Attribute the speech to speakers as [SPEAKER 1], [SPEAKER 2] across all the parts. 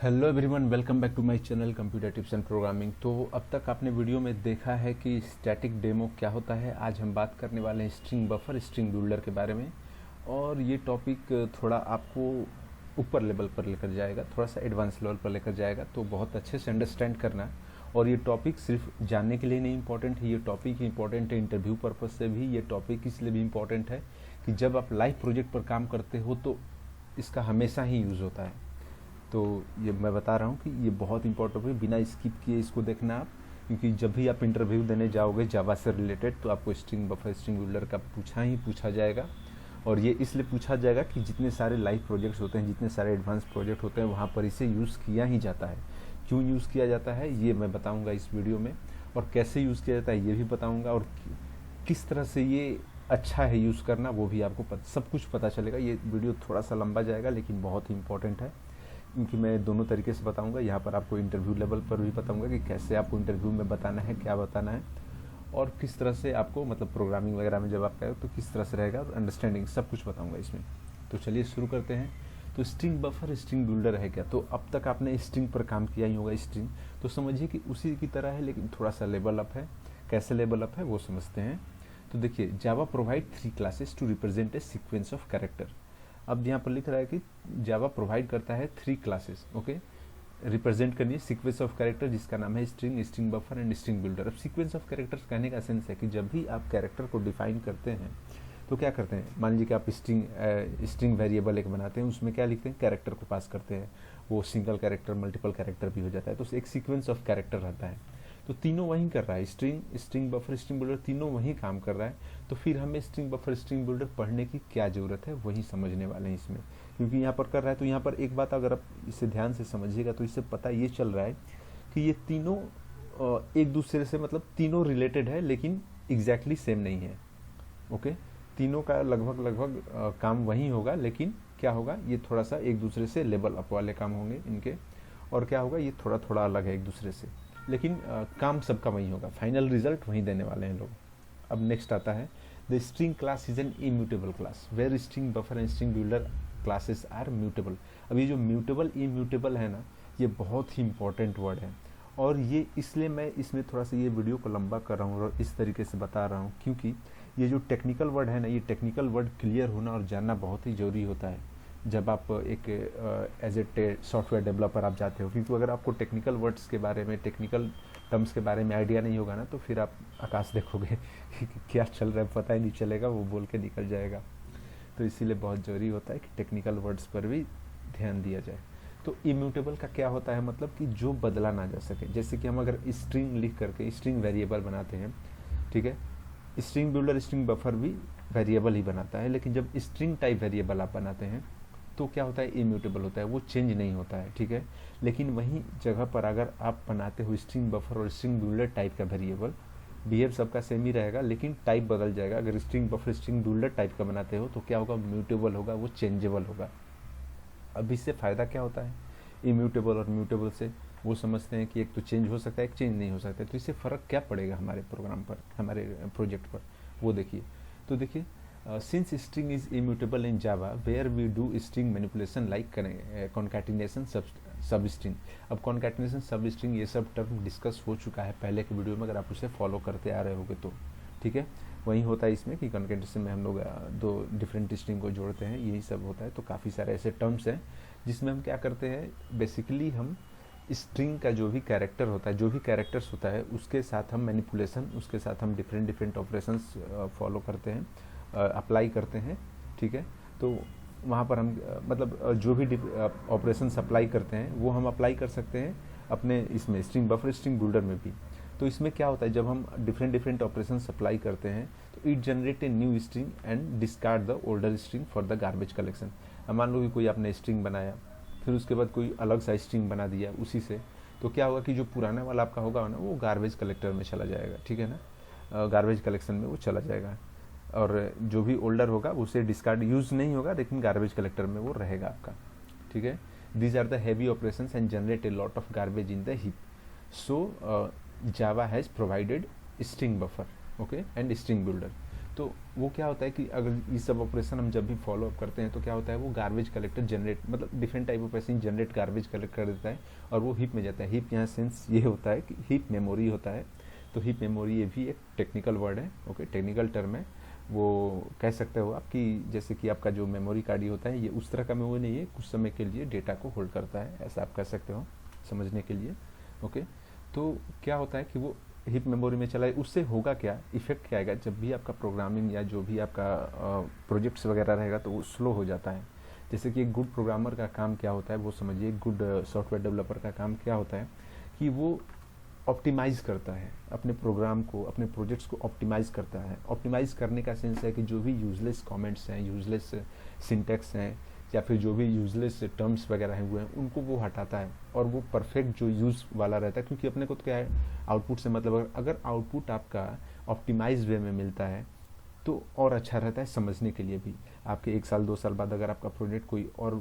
[SPEAKER 1] Hello everyone, welcome back to my channel computer tips and programming. तो अब तक आपने वीडियो में देखा है कि स्टैटिक डेमो क्या होता है। आज हम बात करने वाले हैं स्ट्रिंग बफर, स्ट्रिंग बिल्डर के बारे में। और ये टॉपिक थोड़ा आपको ऊपर लेवल पर लेकर जाएगा, थोड़ा सा एडवांस लेवल पर लेकर जाएगा, तो बहुत अच्छे से अंडरस्टैंड करना। और ये टॉपिक सिर्फ जानने के लिए नहीं इम्पॉर्टेंट है, ये टॉपिक इम्पॉर्टेंट है इंटरव्यू पर्पज़ से भी। ये टॉपिक इसलिए भी इम्पॉर्टेंट है कि जब आप लाइव प्रोजेक्ट पर काम करते हो तो इसका हमेशा ही यूज़ होता है। तो ये मैं बता रहा हूँ कि ये बहुत इंपॉर्टेंट है, बिना स्किप किए इसको देखना आप, क्योंकि जब भी आप इंटरव्यू देने जाओगे जावा से रिलेटेड तो आपको स्ट्रिंग बफर, स्ट्रिंग बिल्डर का पूछा जाएगा। और ये इसलिए पूछा जाएगा कि जितने सारे लाइव प्रोजेक्ट्स होते हैं, जितने सारे एडवांस प्रोजेक्ट होते हैं, वहाँ पर इसे यूज़ किया ही जाता है। क्यों यूज़ किया जाता है ये मैं बताऊँगा इस वीडियो में, और कैसे यूज़ किया जाता है ये भी बताऊँगा, और किस तरह से ये अच्छा है यूज़ करना वो भी आपको सब कुछ पता चलेगा। ये वीडियो थोड़ा सा लंबा जाएगा लेकिन बहुत ही इंपॉर्टेंट है, क्योंकि मैं दोनों तरीके से बताऊंगा। यहाँ पर आपको इंटरव्यू लेवल पर भी बताऊंगा कि कैसे आपको इंटरव्यू में बताना है, क्या बताना है, और किस तरह से आपको मतलब प्रोग्रामिंग वगैरह में जब आप करें तो किस तरह से रहेगा, और अंडरस्टैंडिंग सब कुछ बताऊंगा इसमें। तो चलिए शुरू करते हैं। तो स्ट्रिंग बफर, स्ट्रिंग बिल्डर है क्या? तो अब तक आपने स्ट्रिंग पर काम किया ही होगा। स्ट्रिंग तो समझिए कि उसी की तरह है लेकिन थोड़ा सा लेवल अप है। कैसे लेवल अप है वो समझते हैं। तो देखिए, Java provide 3 classes to represent a sequence of character. अब यहाँ पर लिख रहा है कि जावा प्रोवाइड करता है 3 क्लासेस, ओके, रिप्रेजेंट करिए सीक्वेंस ऑफ कैरेक्टर, जिसका नाम है string, string buffer and string builder. अब सीक्वेंस ऑफ कैरेक्टर्स कहने का सेंस है कि जब भी आप कैरेक्टर को डिफाइन करते हैं तो क्या करते हैं, मान लीजिए कि आप स्ट्रिंग वेरिएबल एक बनाते हैं, उसमें क्या लिखते हैं, कैरेक्टर को पास करते हैं। वो सिंगल कैरेक्टर, मल्टीपल कैरेक्टर भी हो जाता है, तो एक सीक्वेंस ऑफ कैरेक्टर रहता है। तो तीनों वहीं कर रहा है, string, string buffer, string builder, तीनों वहीं काम कर रहा है। तो फिर हमें स्ट्रिंग बफर, स्ट्रिंग बिल्डर पढ़ने की क्या ज़रूरत है, वही समझने वाले हैं इसमें। क्योंकि यहाँ पर कर रहा है तो यहाँ पर एक बात अगर आप इसे ध्यान से समझिएगा तो इससे पता ये चल रहा है कि ये तीनों एक दूसरे से मतलब तीनों रिलेटेड है लेकिन एग्जैक्टली सेम नहीं है। ओके, तीनों का लगभग लगभग काम वही होगा, लेकिन क्या होगा, ये थोड़ा सा एक दूसरे से लेवल अप वाले काम होंगे इनके। और क्या होगा, ये थोड़ा थोड़ा अलग है एक दूसरे से, लेकिन काम सबका वही होगा, फाइनल रिजल्ट वही देने वाले हैं लोग। अब नेक्स्ट आता है, the string class is an immutable class where string buffer and string builder classes are mutable. अब ये जो म्यूटेबल, इम्यूटेबल है ना, ये बहुत ही इंपॉर्टेंट वर्ड है। और ये इसलिए मैं इसमें थोड़ा सा ये वीडियो को लंबा कर रहा हूँ और इस तरीके से बता रहा हूँ, क्योंकि ये जो टेक्निकल वर्ड है ना, ये टेक्निकल वर्ड क्लियर होना और जानना बहुत ही ज़रूरी होता है जब आप एक एज ए सॉफ्टवेयर डेवलपर आप जाते हो। क्योंकि अगर आपको टेक्निकल वर्ड्स के बारे में, टेक्निकल टर्म्स के बारे में आइडिया नहीं होगा ना, तो फिर आप आकाश देखोगे कि क्या चल रहा है पता ही नहीं चलेगा, वो बोल के निकल जाएगा। तो इसीलिए बहुत ज़रूरी होता है कि टेक्निकल वर्ड्स पर भी ध्यान दिया जाए। तो इम्यूटेबल का क्या होता है, मतलब कि जो बदला ना जा सके। जैसे कि हम अगर स्ट्रिंग लिख करके स्ट्रिंग वेरिएबल बनाते हैं, ठीक है, स्ट्रिंग बिल्डर, स्ट्रिंग बफर भी वेरिएबल ही बनाता है, लेकिन जब स्ट्रिंग टाइप वेरिएबल आप बनाते हैं तो क्या होता है, इम्यूटेबल होता है, वो चेंज नहीं होता है, ठीक है। लेकिन वहीं जगह पर अगर आप बनाते हो स्ट्रिंग बफर और स्ट्रिंग बिल्डर टाइप का वेरिएबल, बिहेव सबका सेम ही रहेगा लेकिन टाइप बदल जाएगा। अगर string buffer, string builder type का बनाते हो तो क्या होगा, म्यूटेबल होगा, वो चेंजेबल होगा। अब इससे फ़ायदा क्या होता है, इम्यूटेबल और म्यूटेबल से वो समझते हैं कि एक तो चेंज हो सकता है, एक चेंज नहीं हो सकता है। तो इससे फ़र्क क्या पड़ेगा हमारे प्रोग्राम पर, हमारे प्रोजेक्ट पर, वो देखिए। तो देखिए, since string is immutable in Java where we do string manipulation like concatenation substring। अब concatenation substring ये सब टर्म डिस्कस हो चुका है पहले के वीडियो में, अगर आप उसे फॉलो करते आ रहे होगे तो, ठीक है। वही होता है इसमें कि concatenation में हम लोग दो डिफरेंट स्ट्रिंग को जोड़ते हैं, यही सब होता है। तो काफ़ी सारे ऐसे टर्म्स हैं जिसमें हम क्या करते हैं, बेसिकली हम स्ट्रिंग का जो भी कैरेक्टर होता है, जो भी कैरेक्टर्स होता है, उसके साथ हम मैनिपुलेशन, उसके साथ हम डिफरेंट डिफरेंट ऑपरेशंस फॉलो करते हैं, अप्लाई करते हैं, ठीक है। तो वहाँ पर हम मतलब जो भी ऑपरेशंस अप्लाई करते हैं वो हम अप्लाई कर सकते हैं अपने इसमें स्ट्रिंग बफर, स्ट्रिंग बिल्डर में भी। तो इसमें क्या होता है, जब हम डिफरेंट डिफरेंट ऑपरेशंस अप्लाई करते हैं तो it generate a new string and discard the older string for the garbage collection. अब मान लो कि कोई आपने स्ट्रिंग बनाया, फिर उसके बाद कोई अलग सा स्ट्रिंग बना दिया उसी से, तो क्या होगा कि जो पुराना वाला आपका होगा ना, वो गार्बेज कलेक्टर में चला जाएगा, ठीक है ना, गार्बेज कलेक्शन में वो चला जाएगा। और जो भी ओल्डर होगा उसे डिस्कार्ड, यूज नहीं होगा, लेकिन गार्बेज कलेक्टर में वो रहेगा आपका, ठीक है। These are the heavy operations and generate a lot of garbage in the heap. So Java has provided string buffer, okay, and string builder. तो वो क्या होता है कि अगर ये सब ऑपरेशन हम जब भी फॉलो अप करते हैं तो क्या होता है, वो गार्बेज कलेक्टर जनरेट, मतलब डिफरेंट टाइप ऑफ ऐसे जनरेट गार्बेज कलेक्ट कर देता है और वो हीप में जाता है। हीप यहाँ सेंस ये होता है कि हीप मेमोरी होता है। तो हीप मेमोरी ये भी एक टेक्निकल वर्ड है, ओके, टेक्निकल टर्म है। वो कह सकते हो आप कि जैसे कि आपका जो मेमोरी कार्ड ही होता है, ये उस तरह का मेमोरी नहीं है, कुछ समय के लिए डेटा को होल्ड करता है, ऐसा आप कह सकते हो समझने के लिए, ओके। तो क्या होता है कि वो हीप मेमोरी में चला है, उससे होगा क्या, इफेक्ट क्या आएगा, जब भी आपका प्रोग्रामिंग या जो भी आपका प्रोजेक्ट्स वगैरह रहेगा तो वो स्लो हो जाता है। जैसे कि एक गुड प्रोग्रामर का काम क्या होता है, वो समझिए, गुड सॉफ्टवेयर डेवलपर का काम क्या होता है कि वो ऑप्टिमाइज़ करता है अपने प्रोग्राम को, अपने प्रोजेक्ट्स को ऑप्टिमाइज़ करता है। ऑप्टिमाइज़ करने का सेंस है कि जो भी यूजलेस कमेंट्स हैं, यूजलेस सिंटैक्स हैं, या फिर जो भी यूजलेस टर्म्स वगैरह हैं हुए हैं, उनको वो हटाता है और वो परफेक्ट जो यूज़ वाला रहता है। क्योंकि अपने को तो क्या है, आउटपुट से मतलब, अगर आउटपुट आपका ऑप्टिमाइज वे में मिलता है तो और अच्छा रहता है समझने के लिए भी। आपके 1 साल 2 साल बाद अगर आपका प्रोजेक्ट कोई और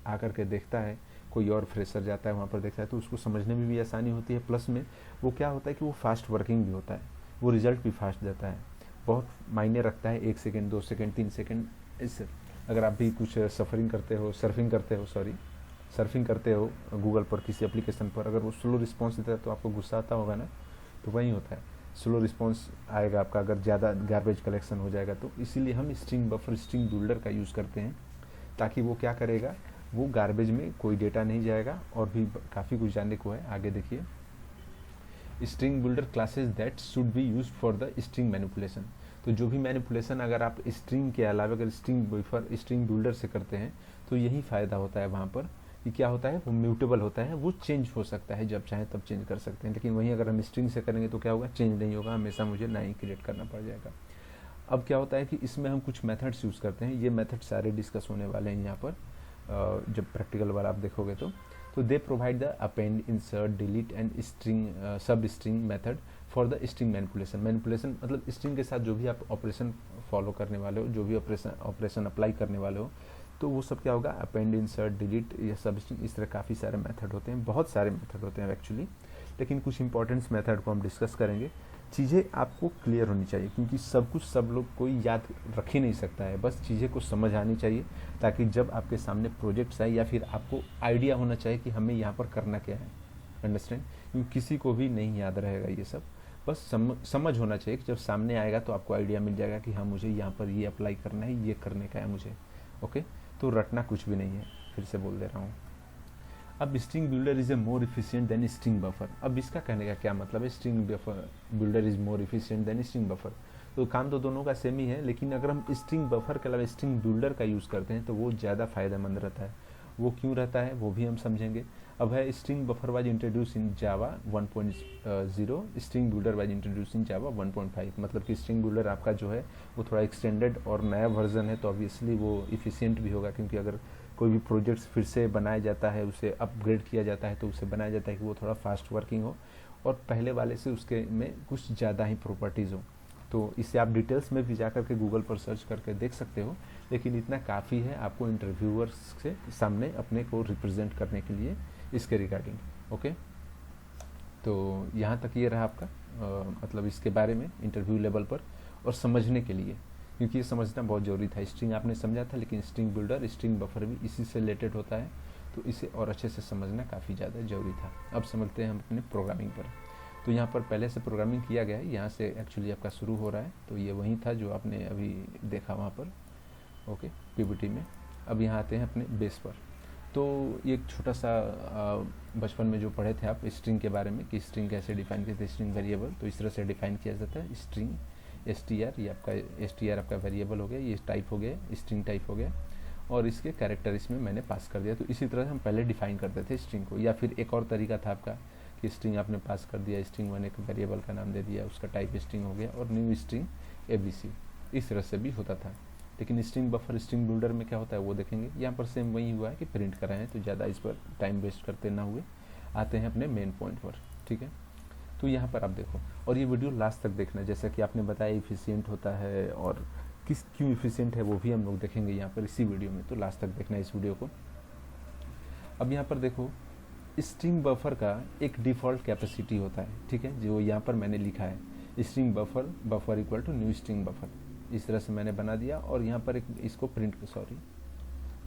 [SPEAKER 1] आकर के देखता है, कोई और फ्रेशर जाता है वहाँ पर देखता है, तो उसको समझने में भी आसानी होती है। प्लस में वो क्या होता है कि वो फास्ट वर्किंग भी होता है, वो रिजल्ट भी फास्ट देता है, बहुत मायने रखता है। 1 सेकेंड 2 सेकेंड 3 सेकेंड इससे अगर आप भी कुछ सर्फिंग करते हो गूगल पर किसी एप्लीकेशन पर, अगर वो स्लो रिस्पॉन्स देता है तो आपको गुस्सा आता होगा ना। तो वही होता है, स्लो रिस्पॉन्स आएगा आपका अगर ज़्यादा गार्बेज कलेक्शन हो जाएगा तो। इसीलिए हम स्ट्रिंग बफर, स्ट्रिंग बिल्डर का यूज़ करते हैं, ताकि वो क्या करेगा, वो गार्बेज में कोई डेटा नहीं जाएगा। और भी काफ़ी कुछ जानने को है, आगे देखिए। String builder classes that should be used for the string manipulation. तो जो भी मैनिपुलेशन अगर आप स्ट्रिंग के अलावा अगर स्ट्रिंग बफर, स्ट्रिंग बिल्डर से करते हैं तो यही फ़ायदा होता है वहाँ पर कि क्या होता है, वो म्यूटेबल होता है, वो चेंज हो सकता है, जब चाहे तब चेंज कर सकते हैं। लेकिन वहीं अगर हम स्ट्रिंग से करेंगे तो क्या होगा, चेंज नहीं होगा, हमेशा मुझे नया क्रिएट करना पड़ जाएगा। अब क्या होता है कि इसमें हम कुछ मेथड्स यूज़ करते हैं, ये मेथड सारे डिस्कस होने वाले हैं यहाँ पर जब प्रैक्टिकल वाला आप देखोगे तो they provide the append, insert, delete and string, सब string method for the string manipulation मतलब स्ट्रिंग के साथ जो भी आप ऑपरेशन फॉलो करने वाले हो, जो भी ऑपरेशन अप्लाई करने वाले हो, तो वो सब क्या होगा, अपेंड, इंसर्ट, डिलीट, ये सब स्ट्रिंग, इस तरह काफ़ी सारे मेथड होते हैं, बहुत सारे मेथड होते हैं एक्चुअली। लेकिन कुछ इंपॉर्टेंट मेथड को हम डिस्कस करेंगे। चीज़ें आपको क्लियर होनी चाहिए, क्योंकि सब कुछ सब लोग कोई याद रख ही नहीं सकता है, बस चीज़ें को समझ आनी चाहिए, ताकि जब आपके सामने प्रोजेक्ट्स आए या फिर आपको आइडिया होना चाहिए कि हमें यहाँ पर करना क्या है। अंडरस्टैंड, क्योंकि किसी को भी नहीं याद रहेगा ये सब, बस समझ होना चाहिए कि जब सामने आएगा तो आपको आइडिया मिल जाएगा कि हाँ मुझे यहाँ पर ये अप्लाई करना है, ये करने का है मुझे, ओके। तो रटना कुछ भी नहीं है, फिर से बोल दे रहा हूँ। अब string builder is a more efficient than string buffer. अब इसका कहने का क्या मतलब है, string builder is more efficient than string buffer. तो काम तो दोनों का सेम ही है, लेकिन अगर हम स्ट्रिंग बफर के अलावा स्ट्रिंग बिल्डर का यूज़ करते हैं तो वो ज़्यादा फायदेमंद रहता है। वो क्यों रहता है वो भी हम समझेंगे। अब है string buffer was introduce in Java 1.0, string builder was introduce in Java 1.5। मतलब कि स्ट्रिंग बिल्डर आपका जो है वो थोड़ा एक्सटेंडेड और नया वर्जन है, तो ऑब्वियसली वो इफिशियंट भी होगा, क्योंकि अगर कोई भी प्रोजेक्ट्स फिर से बनाया जाता है, उसे अपग्रेड किया जाता है, तो उसे बनाया जाता है कि वो थोड़ा फास्ट वर्किंग हो और पहले वाले से उसके में कुछ ज़्यादा ही प्रॉपर्टीज़ हो। तो इसे आप डिटेल्स में भी जा करके गूगल पर सर्च करके देख सकते हो, लेकिन इतना काफ़ी है आपको इंटरव्यूअर्स से सामने अपने को रिप्रेजेंट करने के लिए इसके रिगार्डिंग, ओके। तो यहाँ तक ये रहा आपका मतलब इसके बारे में इंटरव्यू लेवल पर और समझने के लिए, क्योंकि ये समझना बहुत ज़रूरी था। स्ट्रिंग आपने समझा था, लेकिन स्ट्रिंग बिल्डर, स्ट्रिंग बफर भी इसी से रिलेटेड होता है, तो इसे और अच्छे से समझना काफ़ी ज़्यादा ज़रूरी था। अब समझते हैं हम अपने प्रोग्रामिंग पर। तो यहाँ पर पहले से प्रोग्रामिंग किया गया है, यहाँ से एक्चुअली आपका शुरू हो रहा है, तो ये वही था जो आपने अभी देखा वहाँ पर, ओके, पीपीटी में। अब यहाँ आते हैं अपने बेस पर। तो ये एक छोटा सा बचपन में जो पढ़े थे आप स्ट्रिंग के बारे में कि स्ट्रिंग कैसे डिफाइन करते हैं, स्ट्रिंग वेरिएबल, तो इस तरह से डिफाइन किया जाता है। स्ट्रिंग str, ये आपका str आपका वेरिएबल हो गया, ये टाइप हो गया, स्ट्रिंग टाइप हो गया, और इसके कैरेक्टर इसमें मैंने पास कर दिया। तो इसी तरह हम पहले डिफाइन करते थे स्ट्रिंग को। या फिर एक और तरीका था आपका कि स्ट्रिंग आपने पास कर दिया, स्ट्रिंग वन एक वेरिएबल का नाम दे दिया, उसका टाइप स्ट्रिंग हो गया, और न्यू स्ट्रिंग ABC, इस तरह से भी होता था। लेकिन स्ट्रिंग बफर, स्ट्रिंग बिल्डर में क्या होता है वो देखेंगे। यहाँ पर सेम वही हुआ है कि प्रिंट कराएं, तो ज़्यादा इस पर टाइम वेस्ट करते ना हुए आते हैं अपने मेन पॉइंट पर, ठीक है। तो यहाँ पर आप देखो, और ये वीडियो लास्ट तक देखना, जैसा कि आपने बताया इफिशियंट होता है और क्यों इफिशियंट है वो भी हम लोग देखेंगे यहाँ पर इसी वीडियो में, तो लास्ट तक देखना इस वीडियो को। अब यहाँ पर देखो, स्ट्रिंग बफर का एक डिफ़ॉल्ट कैपेसिटी होता है, ठीक है, जो यहाँ पर मैंने लिखा है, string buffer equal to new string buffer. इस तरह से मैंने बना दिया और यहाँ पर एक इसको प्रिंट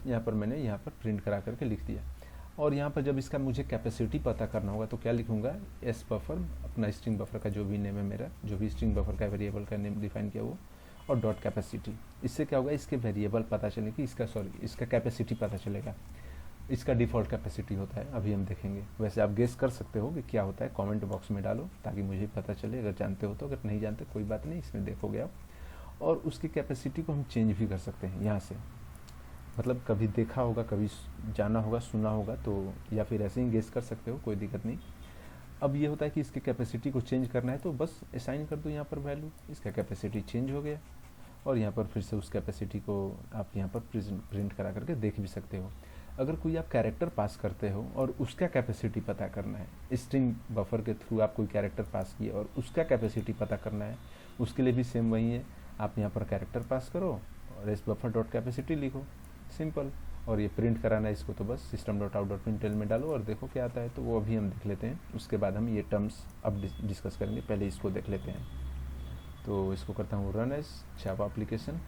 [SPEAKER 1] यहाँ पर मैंने यहाँ पर प्रिंट करा करके लिख दिया। और यहाँ पर जब इसका मुझे कैपेसिटी पता करना होगा तो क्या लिखूंगा, एस बफर, अपना स्ट्रिंग बफर का जो भी नेम है मेरा, जो भी स्ट्रिंग बफर का वेरिएबल का नेम डिफाइन किया वो, और डॉट कैपेसिटी। इससे क्या होगा, इसके वेरिएबल पता चलेगी, इसका कैपेसिटी पता चलेगा। इसका डिफ़ॉल्ट कैपेसिटी होता है, अभी हम देखेंगे। वैसे आप गेस कर सकते हो कि क्या होता है, कमेंट बॉक्स में डालो ताकि मुझे पता चले, अगर जानते हो तो। अगर नहीं जानते कोई बात नहीं, इसमें देखोगे आप। और उसकी कैपेसिटी को हम चेंज भी कर सकते हैं यहाँ से, मतलब कभी देखा होगा, कभी जाना होगा, सुना होगा तो, या फिर ऐसे ही गेस कर सकते हो, कोई दिक्कत नहीं। अब ये होता है कि इसकी कैपेसिटी को चेंज करना है तो बस असाइन कर दो यहाँ पर वैल्यू, इसका कैपेसिटी चेंज हो गया। और यहाँ पर फिर से उस कैपेसिटी को आप यहाँ पर प्रिंट करा करके देख भी सकते हो। अगर कोई आप कैरेक्टर पास करते हो और उसका कैपेसिटी पता करना है, स्ट्रिंग बफर के थ्रू आप कोई कैरेक्टर पास किए और उसका कैपेसिटी पता करना है, उसके लिए भी सेम वही है। आप यहाँ पर कैरेक्टर पास करो और एस बफर डॉट कैपेसिटी लिखो, सिंपल। और ये प्रिंट कराना है इसको तो बस सिस्टम डॉट आउट डॉट प्रिंटल में डालो और देखो क्या आता है। तो वो अभी हम देख लेते हैं, उसके बाद हम ये टर्म्स अब डिस्कस करेंगे, पहले इसको देख लेते हैं। तो इसको करता हूँ रन एज जावा एप्लीकेशन,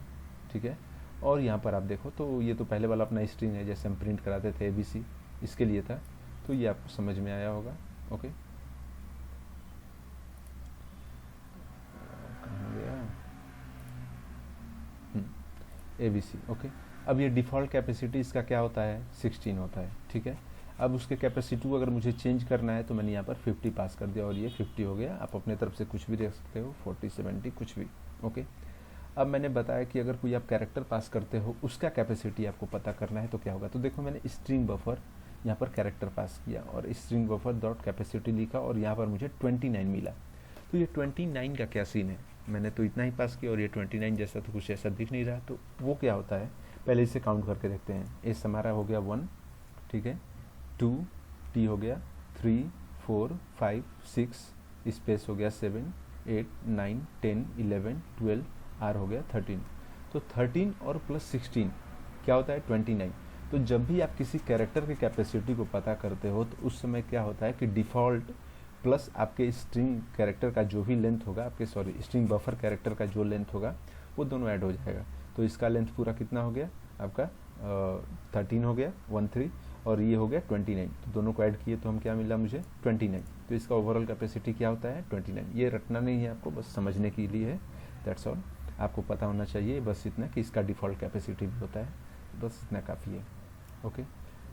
[SPEAKER 1] ठीक है। और यहाँ पर आप देखो तो ये तो पहले वाला अपना स्ट्रिंग है, जैसे हम प्रिंट कराते थे ABC, इसके लिए था। तो ये आपको समझ में आया होगा, ओके। कहाँ गया, ABC, ओके। अब ये डिफ़ॉल्ट कैपेसिटी इसका क्या होता है, 16 होता है, ठीक है। अब उसके कैपेसिटी को अगर मुझे चेंज करना है तो मैंने यहाँ पर 50 पास कर दिया और ये 50 हो गया। आप अपने तरफ से कुछ भी देख सकते हो, 40, 70 कुछ भी, ओके। अब मैंने बताया कि अगर कोई आप कैरेक्टर पास करते हो, उसका कैपेसिटी आपको पता करना है तो क्या होगा। तो देखो मैंने स्ट्रिंग बफर यहाँ पर कैरेक्टर पास किया और स्ट्रिंग बफर डॉट कैपेसिटी लिखा और यहाँ पर मुझे 29 मिला। तो ये 29 का क्या सीन है, मैंने तो इतना ही पास किया और ये 29 जैसा तो कुछ ऐसा दिख नहीं रहा। तो वो क्या होता है, पहले इसे काउंट करके देखते हैं। एस हमारा हो गया 1, ठीक है, 2, टी हो गया 3, 4, 5, 6, स्पेस हो गया 7, 8, 9, 10, 11, 12, आर हो गया 13। तो 13 और प्लस 16 क्या होता है, 29। तो जब भी आप किसी कैरेक्टर की कैपेसिटी को पता करते हो तो उस समय क्या होता है कि डिफ़ॉल्ट प्लस आपके स्ट्रिंग कैरेक्टर का जो भी लेंथ होगा, आपके स्ट्रिंग बफर कैरेक्टर का जो लेंथ होगा वो दोनों ऐड हो जाएगा। तो इसका लेंथ पूरा कितना हो गया आपका, 13 हो गया 13, और ये हो गया 29। तो दोनों को ऐड किए तो हम क्या मिला मुझे, 29। तो इसका ओवरऑल कैपेसिटी क्या होता है, 29। ये रटना नहीं है आपको, बस समझने के लिए है, दैट्स ऑल। आपको पता होना चाहिए बस इतना कि इसका डिफ़ॉल्ट कैपेसिटी भी होता है, बस इतना काफ़ी है, ओके।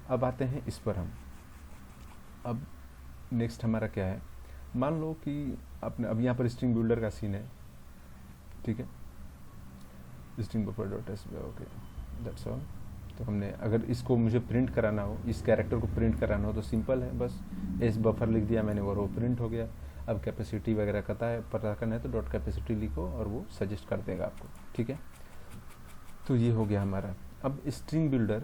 [SPEAKER 1] अब आते हैं इस पर हम। अब नेक्स्ट हमारा क्या है, मान लो कि आपने अब यहाँ पर स्ट्रिंग बिल्डर का सीन है, ठीक है, string buffer dot S, okay, that's all. तो हमने अगर इसको मुझे प्रिंट कराना हो, इस कैरेक्टर को प्रिंट कराना हो तो सिंपल है, बस एस बफर लिख दिया मैंने और वो प्रिंट हो गया। अब कैपेसिटी वगैरह पता करना है तो डॉट कैपेसिटी लिखो और वो सजेस्ट कर देगा आपको, ठीक है। तो ये हो गया हमारा। अब स्ट्रिंग बिल्डर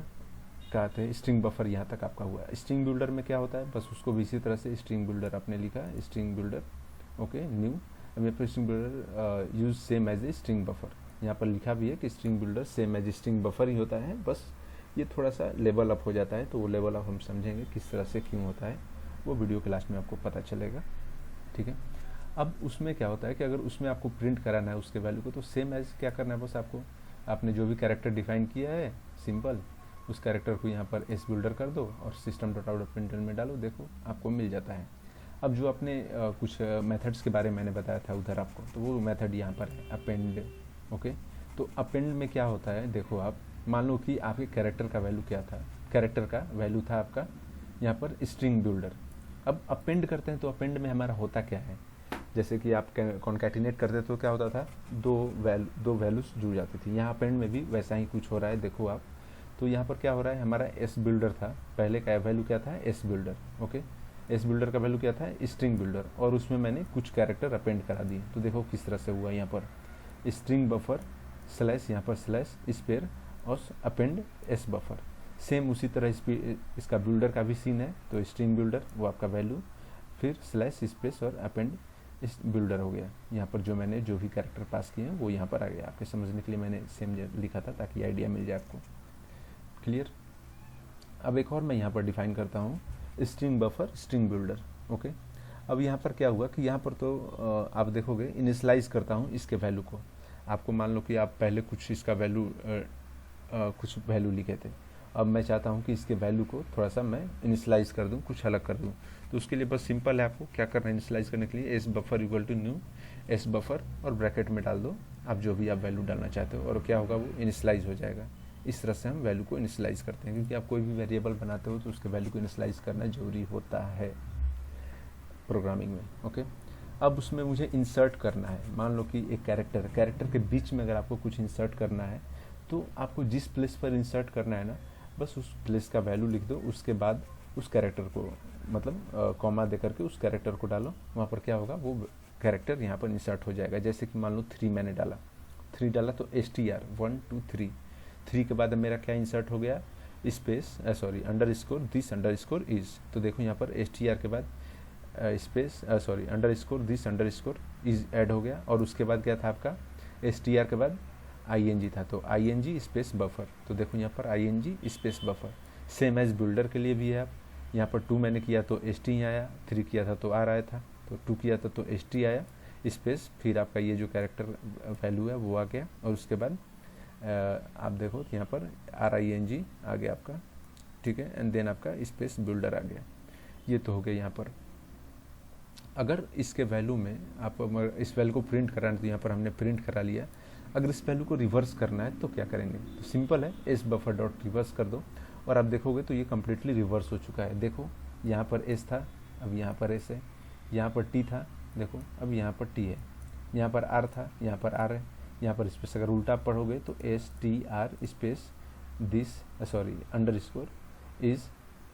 [SPEAKER 1] का आते हैं, स्ट्रिंग बफर यहाँ तक आपका हुआ। स्ट्रिंग बिल्डर में क्या होता है, बस उसको भी इसी तरह से स्ट्रिंग बिल्डर आपने लिखा, स्ट्रिंग बिल्डर, ओके, न्यू। अब यहाँ पर string builder use same as a string buffer, यहाँ पर लिखा भी है कि string builder same as string buffer ही होता है, बस ये थोड़ा सा लेवल अप हो जाता है। तो वो लेवल अप हम समझेंगे किस तरह से क्यों होता है, वो वीडियो के लास्ट में आपको पता चलेगा, ठीक है। अब उसमें क्या होता है कि अगर उसमें आपको प्रिंट कराना है उसके वैल्यू को, तो सेम एज क्या करना है, बस आपको आपने जो भी कैरेक्टर डिफाइन किया है सिंपल, उस कैरेक्टर को यहाँ पर एस बिल्डर कर दो और सिस्टम डॉट आउट प्रिंटर में डालो, देखो आपको मिल जाता है। अब जो आपने कुछ मेथड्स के बारे में मैंने बताया था उधर आपको, तो वो मेथड यहाँ पर है अपेंड, ओके। तो अपेंड में क्या होता है, देखो आप मान लो कि आपके कैरेक्टर का वैल्यू क्या था, कैरेक्टर का वैल्यू था आपका यहाँ पर स्ट्रिंग बिल्डर। अब अपेंड करते हैं तो अपेंड में हमारा होता क्या है, जैसे कि आप कॉन्कैटिनेट करते तो क्या होता था, दो वैल्यूज जुड़ जाती थी। यहाँ अपेंड में भी वैसा ही कुछ हो रहा है, देखो आप। तो यहाँ पर क्या हो रहा है, हमारा एस बिल्डर था, पहले का वैल्यू क्या था, S builder, okay. S builder का वैल्यू क्या था, स्ट्रिंग बिल्डर, और उसमें मैंने कुछ कैरेक्टर अपेंड करा दिए। तो देखो किस तरह से हुआ, यहाँ पर स्ट्रिंग बफर स्लैश, यहाँ पर स्लैश स्पेयर और अपेंड एस बफर। सेम उसी तरह इसका बिल्डर का भी सीन है। तो स्ट्रिंग बिल्डर वो आपका वैल्यू, फिर स्लैश स्पेस और अपेंड इस बिल्डर हो गया। यहाँ पर जो मैंने जो भी कैरेक्टर पास किए हैं वो यहाँ पर आ गया। आपके समझने के लिए मैंने सेम लिखा था ताकि आइडिया मिल जाए आपको, क्लियर। अब एक और मैं यहाँ पर डिफाइन करता हूँ, string buffer string builder, okay. अब यहाँ पर क्या हुआ कि यहाँ पर तो आप देखोगे इनिशलाइज करता हूँ इसके वैल्यू को। आपको मान लो कि आप पहले कुछ इसका वैल्यू कुछ वैल्यू लिखे थे, अब मैं चाहता हूँ कि इसके वैल्यू को थोड़ा सा मैं इनिशलाइज कर दूँ, कुछ अलग कर दूँ। तो उसके लिए बस सिंपल है, आपको क्या करना है इनिशलाइज करने के लिए, S buffer equal to new S buffer और ब्रैकेट में डाल दो आप जो भी आप वैल्यू डालना चाहते हो, और क्या होगा वो इनिशलाइज हो जाएगा। इस तरह से हम वैल्यू को इनिशलाइज करते हैं, क्योंकि आप कोई भी वेरिएबल बनाते हो तो उसके वैल्यू को इनिशलाइज करना जरूरी होता है प्रोग्रामिंग में। ओके, अब उसमें मुझे इंसर्ट करना है। मान लो कि एक कैरेक्टर के बीच में अगर आपको कुछ इंसर्ट करना है तो आपको जिस प्लेस पर इंसर्ट करना है ना, बस उस प्लेस का वैल्यू लिख दो, उसके बाद उस कैरेक्टर को मतलब कॉमा दे करके उस कैरेक्टर को डालो, वहाँ पर क्या होगा वो कैरेक्टर यहाँ पर इंसर्ट हो जाएगा। जैसे कि मान लो 3 मैंने डाला, 3 डाला तो str 1 2 3, 3 के बाद मेरा क्या इंसर्ट हो गया, space sorry underscore this underscore is. तो देखो यहाँ पर str के बाद space sorry underscore this underscore is add हो गया, और उसके बाद क्या था आपका str के बाद ing था, तो ing स्पेस बफर। तो देखो यहाँ पर ing space buffer. Same as builder के लिए भी है, आप यहाँ पर 2 मैंने किया तो st आया, 3 किया था तो r आया था, तो 2 किया था तो st आया स्पेस, फिर आपका ये जो कैरेक्टर वैल्यू है वो आ गया, और उसके बाद आप देखो यहाँ पर ring आ गया आपका, ठीक है, एंड देन आपका स्पेस बिल्डर आ गया। ये तो हो गया यहाँ पर। अगर इसके वैल्यू में आप इस वैल्यू को प्रिंट कराना है तो यहाँ पर हमने प्रिंट करा लिया। अगर इस वैल्यू को रिवर्स करना है तो क्या करेंगे, तो सिंपल है, एस बफर डॉट रिवर्स कर दो, और आप देखोगे तो ये कम्प्लीटली रिवर्स हो चुका है। देखो यहाँ पर एस था, अब यहाँ पर एस है, यहाँ पर टी था, देखो अब यहाँ पर टी है, यहाँ पर आर था, यहाँ पर आर है, यहाँ पर स्पेस अगर उल्टा पढ़ोगे तो S T R space this sorry underscore is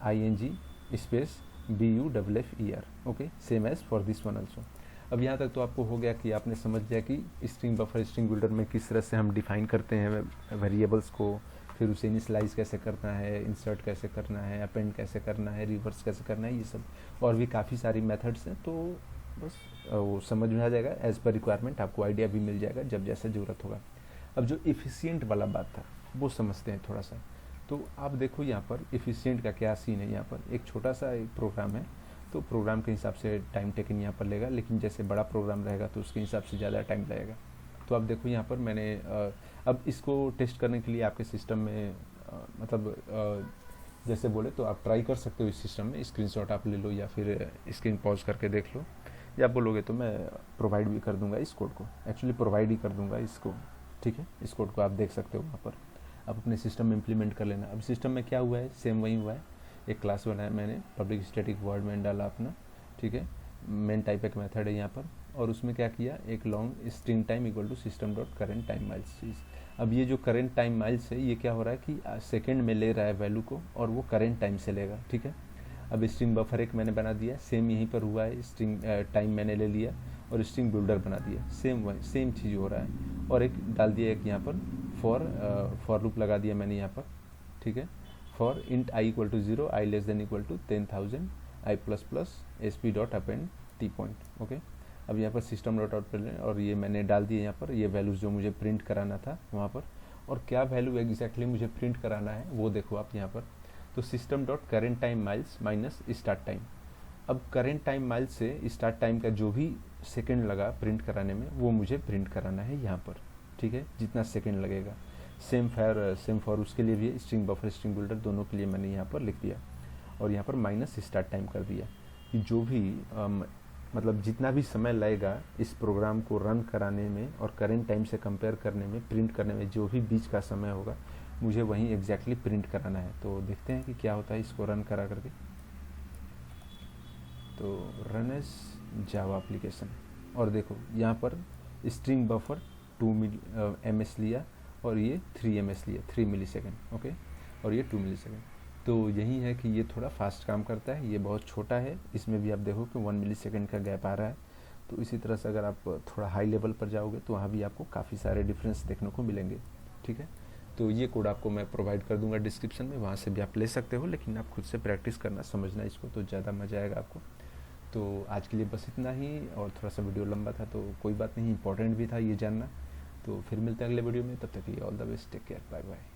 [SPEAKER 1] ing space BUFFER। Okay, same as for this one also. अब यहाँ तक तो आपको हो गया कि आपने समझ लिया कि स्ट्रिंग बफर स्ट्रिंग बिल्डर में किस तरह से हम डिफाइन करते हैं वेरिएबल्स को, फिर उसे इनिशलाइज कैसे करना है, इंसर्ट कैसे करना है, अपेंड कैसे करना है, रिवर्स कैसे करना है, ये सब और भी काफ़ी सारी मेथड्स हैं। तो बस वो समझ में आ जाएगा, एज पर रिक्वायरमेंट आपको आइडिया भी मिल जाएगा जब जैसा ज़रूरत होगा। अब जो इफ़िशियंट वाला बात था वो समझते हैं थोड़ा सा। तो आप देखो यहाँ पर इफ़िशियंट का क्या सीन है। यहाँ पर एक छोटा सा एक प्रोग्राम है, तो प्रोग्राम के हिसाब से टाइम टेकन यहाँ पर लेगा, लेकिन जैसे बड़ा प्रोग्राम रहेगा तो उसके हिसाब से ज़्यादा टाइम लगेगा। तो आप देखो यहाँ पर मैंने अब इसको टेस्ट करने के लिए आपके सिस्टम में जैसे बोले तो आप ट्राई कर सकते हो इस सिस्टम में, स्क्रीनशॉट आप ले लो या फिर स्क्रीन पॉज करके देख लो, या बोलोगे तो मैं प्रोवाइड भी कर दूंगा इस कोड को, एक्चुअली प्रोवाइड ही कर दूंगा इसको, ठीक है। इस कोड को आप देख सकते हो वहाँ पर, आप अपने सिस्टम में इम्प्लीमेंट कर लेना। अब सिस्टम में क्या हुआ है, सेम वही हुआ है, एक क्लास बनाया मैंने, पब्लिक स्टैटिक वर्ड मैन डाला अपना, ठीक है, मेन टाइप एक मेथड है यहाँ पर, और उसमें क्या किया, एक long string time equal to system dot current time millis. अब ये जो करेंट टाइम माइल्स है ये क्या हो रहा है कि सेकंड में ले रहा है वैल्यू को, और वो करेंट टाइम से लेगा, ठीक है। अब स्ट्रिंग बफर एक मैंने बना दिया, सेम यहीं पर हुआ है, स्ट्रिंग टाइम मैंने ले लिया और स्ट्रिंग बिल्डर बना दिया, सेम चीज़ हो रहा है। और एक डाल दिया एक यहाँ पर फॉर लूप लगा दिया मैंने यहाँ पर, ठीक है, for int I equal to 0 I less than equal to 10,000 I plus plus S P dot append T point. Okay, अब यहाँ पर सिस्टम डॉट आउट पर, और ये मैंने डाल दिए यहाँ पर ये वैल्यूज़ जो मुझे प्रिंट कराना था वहाँ पर, और क्या वैल्यू एग्जैक्टली मुझे प्रिंट कराना है वो देखो आप यहाँ पर। तो system dot current time miles minus start time. अब करेंट टाइम माइल्स से स्टार्ट टाइम का जो भी सेकंड लगा प्रिंट कराने में वो मुझे प्रिंट कराना है यहाँ पर, ठीक है, जितना सेकंड लगेगा। सेम फॉर उसके लिए भी स्ट्रिंग बफर स्ट्रिंग बिल्डर दोनों के लिए मैंने यहाँ पर लिख दिया, और यहाँ पर माइनस स्टार्ट टाइम कर दिया कि जो भी मतलब जितना भी समय लगेगा इस प्रोग्राम को रन कराने में और करेंट टाइम से कंपेयर करने में, प्रिंट करने में, जो भी बीच का समय होगा मुझे वहीं एग्जैक्टली प्रिंट कराना है। तो देखते हैं कि क्या होता है इसको रन करा करके। तो रन एज जावा एप्लीकेशन, और देखो यहाँ पर स्ट्रिंग बफर 2 ms लिया और ये 3 ms लिया, 3 मिली सेकेंड, ओके, और ये 2 मिली सेकेंड। तो यही है कि ये थोड़ा फास्ट काम करता है, ये बहुत छोटा है, इसमें भी आप देखो कि 1 मिली सेकेंड का गैप आ रहा है। तो इसी तरह से अगर आप थोड़ा हाई लेवल पर जाओगे तो वहाँ भी आपको काफ़ी सारे डिफरेंस देखने को मिलेंगे, ठीक है। तो ये कोड आपको मैं प्रोवाइड कर दूंगा डिस्क्रिप्शन में, वहाँ से भी आप ले सकते हो, लेकिन आप खुद से प्रैक्टिस करना, समझना इसको, तो ज़्यादा मज़ा आएगा आपको। तो आज के लिए बस इतना ही, और थोड़ा सा वीडियो लंबा था तो कोई बात नहीं, इंपॉर्टेंट भी था ये जानना। तो फिर मिलते हैं अगले वीडियो में, तब तक के लिए all the best, take care, bye bye.